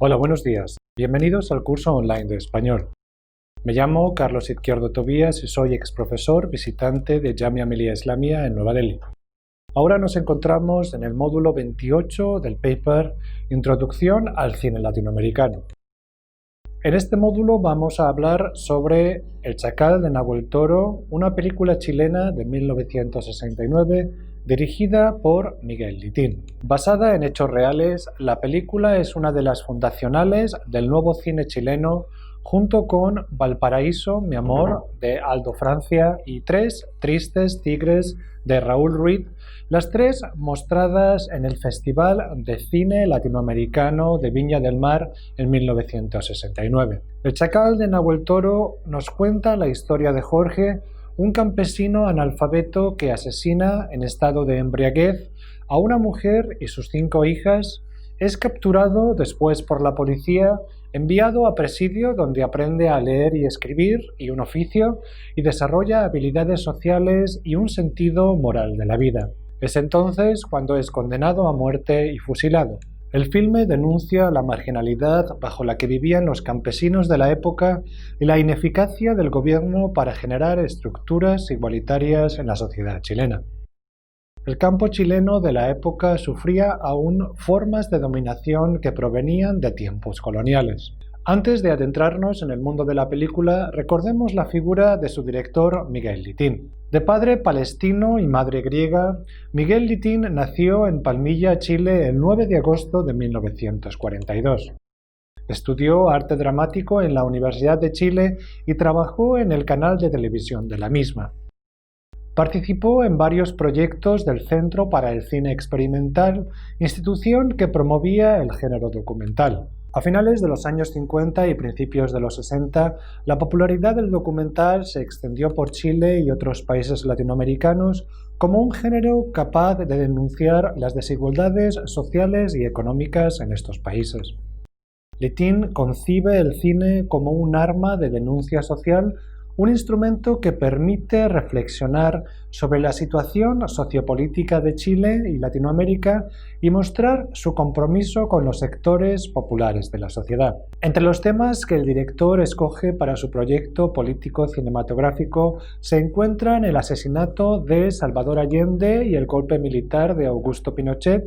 Hola, buenos días. Bienvenidos al curso online de español. Me llamo Carlos Izquierdo Tobías y soy exprofesor visitante de Jamia Millia Islamia en Nueva Delhi. Ahora nos encontramos en el módulo 28 del paper Introducción al cine latinoamericano. En este módulo vamos a hablar sobre El Chacal de Nahuel Toro, una película chilena de 1969 dirigida por Miguel Litín. Basada en hechos reales, la película es una de las fundacionales del nuevo cine chileno junto con Valparaíso, mi amor, de Aldo Francia y Tres tristes tigres de Raúl Ruiz, las tres mostradas en el Festival de Cine Latinoamericano de Viña del Mar en 1969. El Chacal de Nahuel Toro nos cuenta la historia de Jorge, un campesino analfabeto que asesina en estado de embriaguez a una mujer y sus 5 hijas, es capturado después por la policía, enviado a presidio donde aprende a leer y escribir y un oficio y desarrolla habilidades sociales y un sentido moral de la vida. Es entonces cuando es condenado a muerte y fusilado. El filme denuncia la marginalidad bajo la que vivían los campesinos de la época y la ineficacia del gobierno para generar estructuras igualitarias en la sociedad chilena. El campo chileno de la época sufría aún formas de dominación que provenían de tiempos coloniales. Antes de adentrarnos en el mundo de la película, recordemos la figura de su director Miguel Litín. De padre palestino y madre griega, Miguel Litín nació en Palmilla, Chile, el 9 de agosto de 1942. Estudió arte dramático en la Universidad de Chile y trabajó en el canal de televisión de la misma. Participó en varios proyectos del Centro para el Cine Experimental, institución que promovía el género documental. A finales de los años 50 y principios de los 60, la popularidad del documental se extendió por Chile y otros países latinoamericanos como un género capaz de denunciar las desigualdades sociales y económicas en estos países. Litín concibe el cine como un arma de denuncia social, un instrumento que permite reflexionar sobre la situación sociopolítica de Chile y Latinoamérica y mostrar su compromiso con los sectores populares de la sociedad. Entre los temas que el director escoge para su proyecto político cinematográfico se encuentran el asesinato de Salvador Allende y el golpe militar de Augusto Pinochet,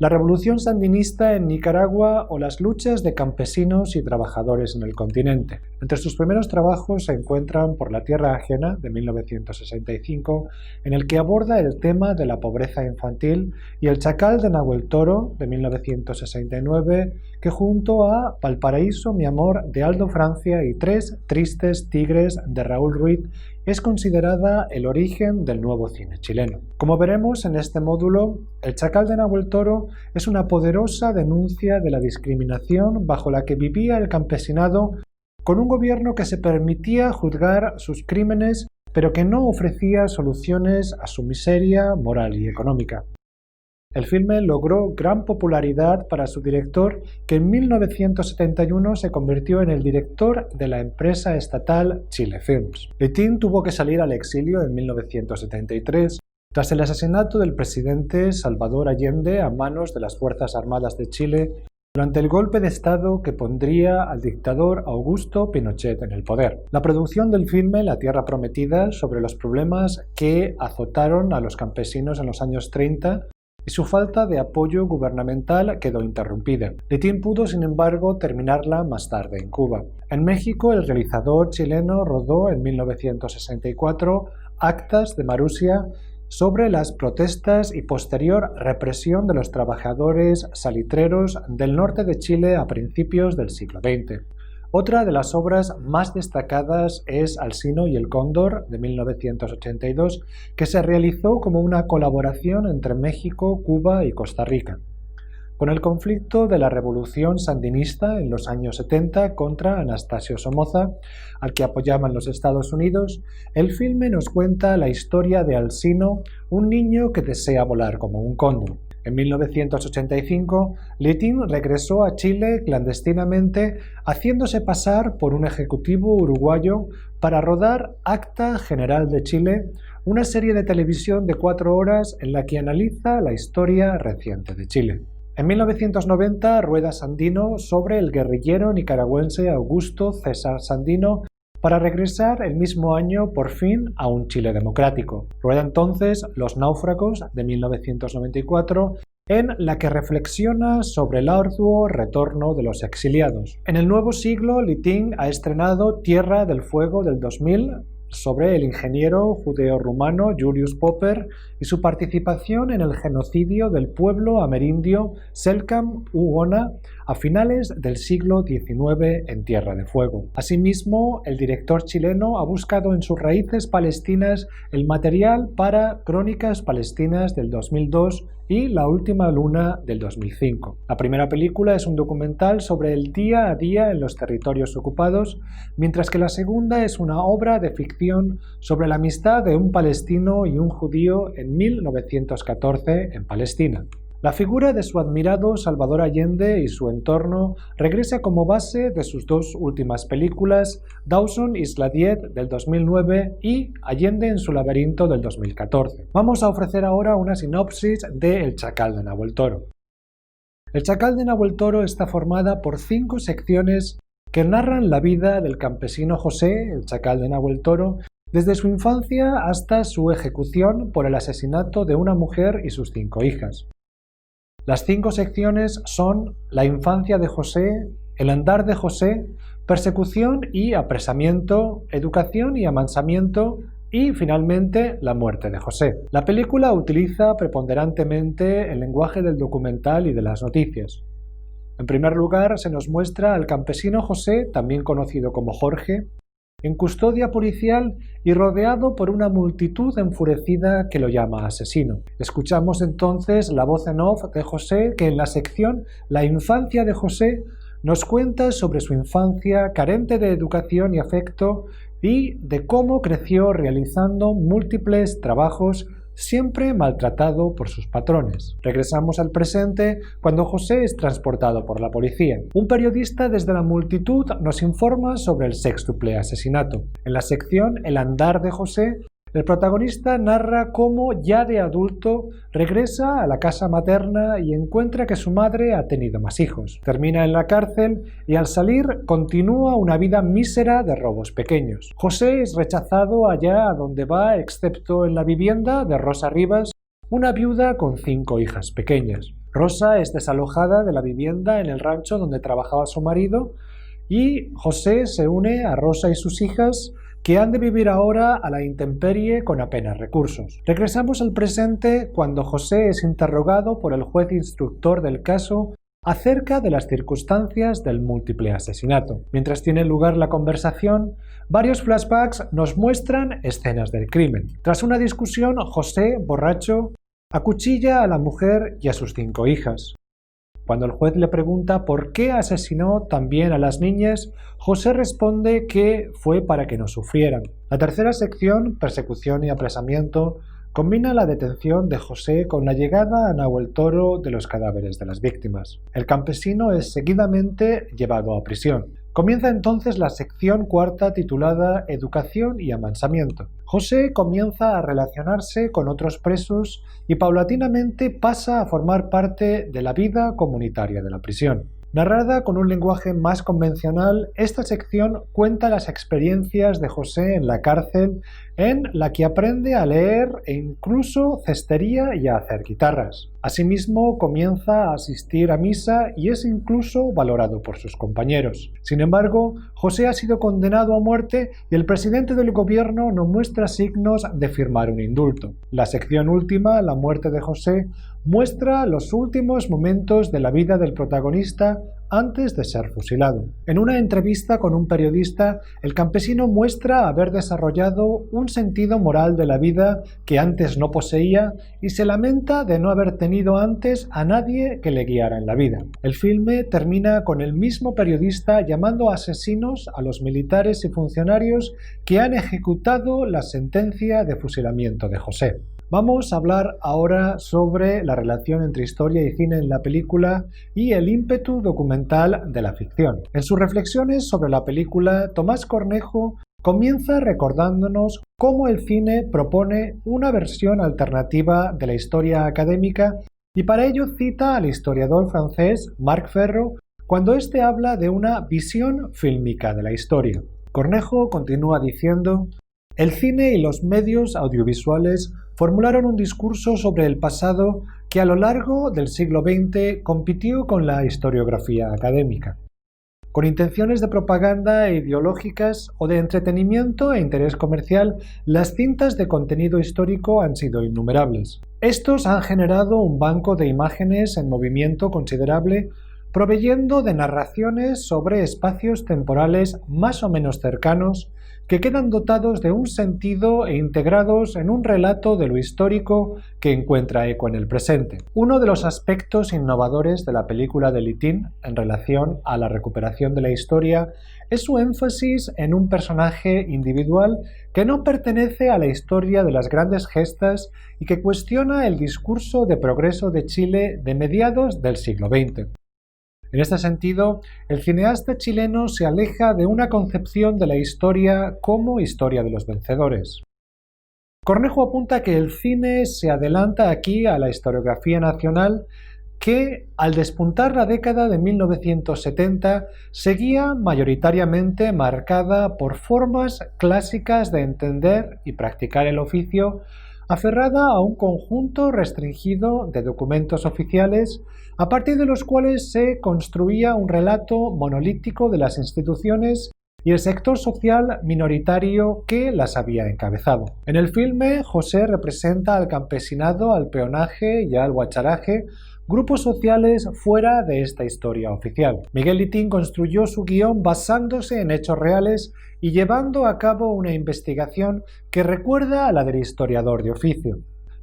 la revolución sandinista en Nicaragua o las luchas de campesinos y trabajadores en el continente. Entre sus primeros trabajos se encuentran Por la tierra ajena, de 1965, en el que aborda el tema de la pobreza infantil, y El Chacal de Nahuel Toro, de 1969, que junto a Valparaíso, mi amor, de Aldo Francia y Tres tristes tigres de Raúl Ruiz, es considerada el origen del nuevo cine chileno. Como veremos en este módulo, El Chacal de Nahuel Toro es una poderosa denuncia de la discriminación bajo la que vivía el campesinado, con un gobierno que se permitía juzgar sus crímenes, pero que no ofrecía soluciones a su miseria moral y económica. El filme logró gran popularidad para su director, que en 1971 se convirtió en el director de la empresa estatal Chile Films. Litín tuvo que salir al exilio en 1973 tras el asesinato del presidente Salvador Allende a manos de las Fuerzas Armadas de Chile durante el golpe de Estado que pondría al dictador Augusto Pinochet en el poder. La producción del filme La Tierra Prometida, sobre los problemas que azotaron a los campesinos en los años 30, y su falta de apoyo gubernamental quedó interrumpida. Litín pudo, sin embargo, terminarla más tarde en Cuba. En México, el realizador chileno rodó en 1964 Actas de Marusia sobre las protestas y posterior represión de los trabajadores salitreros del norte de Chile a principios del siglo XX. Otra de las obras más destacadas es Alcino y el Cóndor, de 1982, que se realizó como una colaboración entre México, Cuba y Costa Rica. Con el conflicto de la revolución sandinista en los años 70 contra Anastasio Somoza, al que apoyaban los Estados Unidos, el filme nos cuenta la historia de Alcino, un niño que desea volar como un cóndor. En 1985, Litín regresó a Chile clandestinamente, haciéndose pasar por un ejecutivo uruguayo para rodar Acta General de Chile, una serie de televisión de 4 horas en la que analiza la historia reciente de Chile. En 1990 rueda Sandino sobre el guerrillero nicaragüense Augusto César Sandino para regresar el mismo año por fin a un Chile democrático. Rueda entonces Los náufragos de 1994, en la que reflexiona sobre el arduo retorno de los exiliados. En el nuevo siglo, Liting ha estrenado Tierra del Fuego del 2000, sobre el ingeniero judeo-rumano Julius Popper y su participación en el genocidio del pueblo amerindio Selknam Ugona a finales del siglo XIX en Tierra de Fuego. Asimismo, el director chileno ha buscado en sus raíces palestinas el material para Crónicas Palestinas del 2002 y La última luna del 2005. La primera película es un documental sobre el día a día en los territorios ocupados, mientras que la segunda es una obra de ficción sobre la amistad de un palestino y un judío en 1914 en Palestina. La figura de su admirado Salvador Allende y su entorno regresa como base de sus dos últimas películas, Dawson Isla 10 del 2009 y Allende en su laberinto del 2014. Vamos a ofrecer ahora una sinopsis de El Chacal de Nahuel Toro. El Chacal de Nahuel Toro está formada por 5 secciones que narran la vida del campesino José, el Chacal de Nahuel Toro, desde su infancia hasta su ejecución por el asesinato de una mujer y sus 5 hijas. Las 5 secciones son la infancia de José, el andar de José, persecución y apresamiento, educación y amansamiento y, finalmente, la muerte de José. La película utiliza preponderantemente el lenguaje del documental y de las noticias. En primer lugar, se nos muestra al campesino José, también conocido como Jorge, en custodia policial y rodeado por una multitud enfurecida que lo llama asesino. Escuchamos entonces la voz en off de José, que en la sección La infancia de José nos cuenta sobre su infancia carente de educación y afecto y de cómo creció realizando múltiples trabajos, siempre maltratado por sus patrones. Regresamos al presente cuando José es transportado por la policía. Un periodista desde la multitud nos informa sobre el sextuple asesinato. En la sección El andar de José, el protagonista narra cómo, ya de adulto, regresa a la casa materna y encuentra que su madre ha tenido más hijos. Termina en la cárcel y al salir continúa una vida mísera de robos pequeños. José es rechazado allá a donde va, excepto en la vivienda de Rosa Rivas, una viuda con 5 hijas pequeñas. Rosa es desalojada de la vivienda en el rancho donde trabajaba su marido y José se une a Rosa y sus hijas, que han de vivir ahora a la intemperie con apenas recursos. Regresamos al presente cuando José es interrogado por el juez instructor del caso acerca de las circunstancias del múltiple asesinato. Mientras tiene lugar la conversación, varios flashbacks nos muestran escenas del crimen. Tras una discusión, José, borracho, acuchilla a la mujer y a sus 5 hijas. Cuando el juez le pregunta por qué asesinó también a las niñas, José responde que fue para que no sufrieran. La tercera sección, persecución y apresamiento, combina la detención de José con la llegada a Nahuel Toro de los cadáveres de las víctimas. El campesino es seguidamente llevado a prisión. Comienza entonces la sección cuarta titulada Educación y amansamiento. José comienza a relacionarse con otros presos y paulatinamente pasa a formar parte de la vida comunitaria de la prisión. Narrada con un lenguaje más convencional, esta sección cuenta las experiencias de José en la cárcel, en la que aprende a leer e incluso cestería y a hacer guitarras. Asimismo, comienza a asistir a misa y es incluso valorado por sus compañeros. Sin embargo, José ha sido condenado a muerte y el presidente del gobierno no muestra signos de firmar un indulto. La sección última, La muerte de José, muestra los últimos momentos de la vida del protagonista antes de ser fusilado. En una entrevista con un periodista, el campesino muestra haber desarrollado un sentido moral de la vida que antes no poseía y se lamenta de no haber tenido antes a nadie que le guiara en la vida. El filme termina con el mismo periodista llamando asesinos a los militares y funcionarios que han ejecutado la sentencia de fusilamiento de José. Vamos a hablar ahora sobre la relación entre historia y cine en la película y el ímpetu documental de la ficción. En sus reflexiones sobre la película, Tomás Cornejo comienza recordándonos cómo el cine propone una versión alternativa de la historia académica Y para ello cita al historiador francés Marc Ferro cuando éste habla de una visión fílmica de la historia. Cornejo continúa diciendo: el cine y los medios audiovisuales formularon un discurso sobre el pasado que a lo largo del siglo XX compitió con la historiografía académica. Con intenciones de propaganda ideológicas o de entretenimiento e interés comercial, las cintas de contenido histórico han sido innumerables. Estos han generado un banco de imágenes en movimiento considerable, proveyendo de narraciones sobre espacios temporales más o menos cercanos, que quedan dotados de un sentido e integrados en un relato de lo histórico que encuentra eco en el presente. Uno de los aspectos innovadores de la película de Litin en relación a la recuperación de la historia es su énfasis en un personaje individual que no pertenece a la historia de las grandes gestas y que cuestiona el discurso de progreso de Chile de mediados del siglo XX. En este sentido, el cineasta chileno se aleja de una concepción de la historia como historia de los vencedores. Cornejo apunta que el cine se adelanta aquí a la historiografía nacional que, al despuntar la década de 1970, seguía mayoritariamente marcada por formas clásicas de entender y practicar el oficio, aferrada a un conjunto restringido de documentos oficiales, a partir de los cuales se construía un relato monolítico de las instituciones y el sector social minoritario que las había encabezado. En el filme, José representa al campesinado, al peonaje y al guacharaje, grupos sociales fuera de esta historia oficial. Miguel Litín construyó su guión basándose en hechos reales y llevando a cabo una investigación que recuerda a la del historiador de oficio.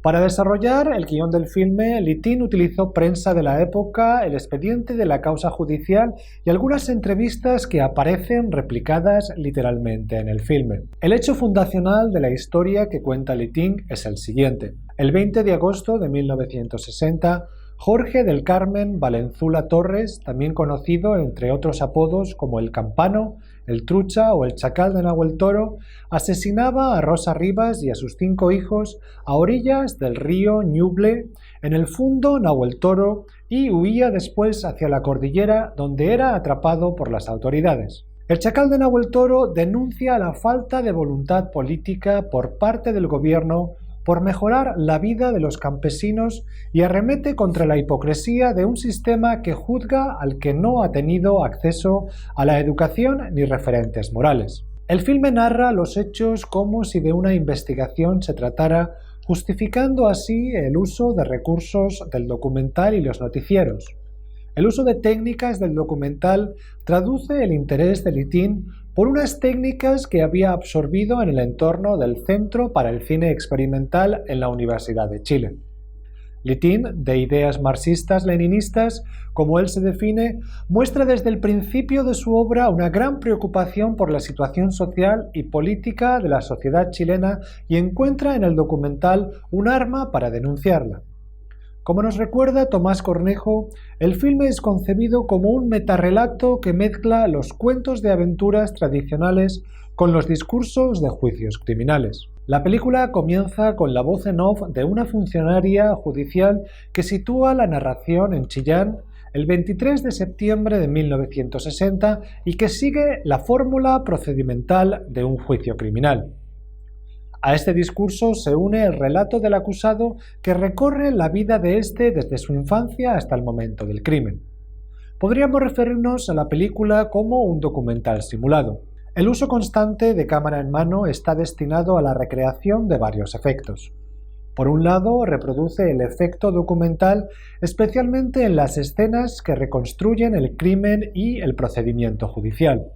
Para desarrollar el guión del filme, Litín utilizó prensa de la época, el expediente de la causa judicial y algunas entrevistas que aparecen replicadas literalmente en el filme. El hecho fundacional de la historia que cuenta Litín es el siguiente. El 20 de agosto de 1960, Jorge del Carmen Valenzuela Torres, también conocido entre otros apodos como el Campano, el Trucha o el Chacal de Nahuel Toro, asesinaba a Rosa Rivas y a sus 5 hijos a orillas del río Ñuble, en el fundo Nahuel Toro, y huía después hacia la cordillera, donde era atrapado por las autoridades. El Chacal de Nahuel Toro denuncia la falta de voluntad política por parte del gobierno por mejorar la vida de los campesinos y arremete contra la hipocresía de un sistema que juzga al que no ha tenido acceso a la educación ni referentes morales. El filme narra los hechos como si de una investigación se tratara, justificando así el uso de recursos del documental y los noticieros. El uso de técnicas del documental traduce el interés de Litín por unas técnicas que había absorbido en el entorno del Centro para el Cine Experimental en la Universidad de Chile. Litín, de ideas marxistas-leninistas, como él se define, muestra desde el principio de su obra una gran preocupación por la situación social y política de la sociedad chilena y encuentra en el documental un arma para denunciarla. Como nos recuerda Tomás Cornejo, el filme es concebido como un metarrelato que mezcla los cuentos de aventuras tradicionales con los discursos de juicios criminales. La película comienza con la voz en off de una funcionaria judicial que sitúa la narración en Chillán el 23 de septiembre de 1960 y que sigue la fórmula procedimental de un juicio criminal. A este discurso se une el relato del acusado que recorre la vida de éste desde su infancia hasta el momento del crimen. Podríamos referirnos a la película como un documental simulado. El uso constante de cámara en mano está destinado a la recreación de varios efectos. Por un lado, reproduce el efecto documental, especialmente en las escenas que reconstruyen el crimen y el procedimiento judicial.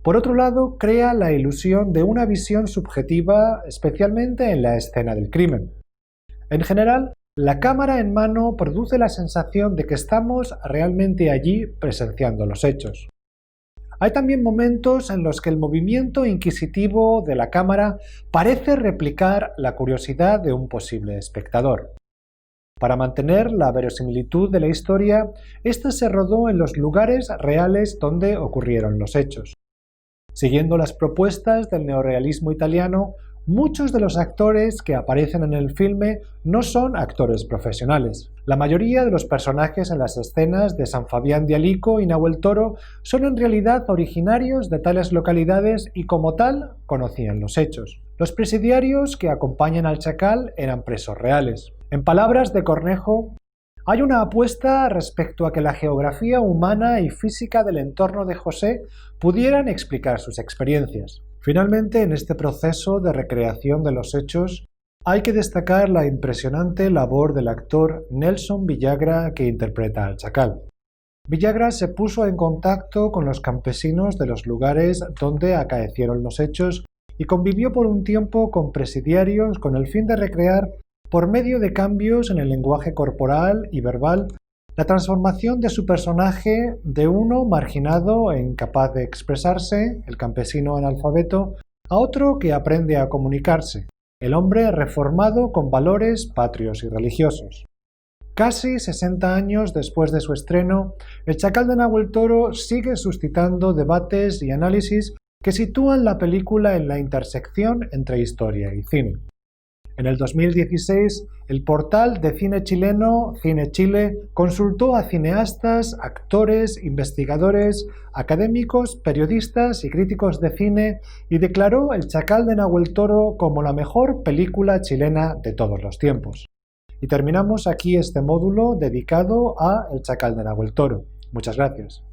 Por otro lado, crea la ilusión de una visión subjetiva, especialmente en la escena del crimen. En general, la cámara en mano produce la sensación de que estamos realmente allí presenciando los hechos. Hay también momentos en los que el movimiento inquisitivo de la cámara parece replicar la curiosidad de un posible espectador. Para mantener la verosimilitud de la historia, esta se rodó en los lugares reales donde ocurrieron los hechos. Siguiendo las propuestas del neorrealismo italiano, Muchos de los actores que aparecen en el filme no son actores profesionales. La mayoría de los personajes en las escenas de San Fabián de Alico y Nahuel Toro son en realidad originarios de tales localidades y como tal conocían los hechos. Los presidiarios que acompañan al chacal eran presos reales. En palabras de Cornejo, hay una apuesta respecto a que la geografía humana y física del entorno de José pudieran explicar sus experiencias. Finalmente, en este proceso de recreación de los hechos, hay que destacar la impresionante labor del actor Nelson Villagra que interpreta al chacal. Villagra se puso en contacto con los campesinos de los lugares donde acaecieron los hechos y convivió por un tiempo con presidiarios con el fin de recrear, por medio de cambios en el lenguaje corporal y verbal, la transformación de su personaje de uno marginado e incapaz de expresarse, el campesino analfabeto, a otro que aprende a comunicarse, el hombre reformado con valores patrios y religiosos. Casi 60 años después de su estreno, El Chacal de Nahuel Toro sigue suscitando debates y análisis que sitúan la película en la intersección entre historia y cine. En el 2016, el portal de cine chileno Cine Chile consultó a cineastas, actores, investigadores, académicos, periodistas y críticos de cine y declaró El Chacal de Nahuel Toro como la mejor película chilena de todos los tiempos. Y terminamos aquí este módulo dedicado a El Chacal de Nahuel Toro. Muchas gracias.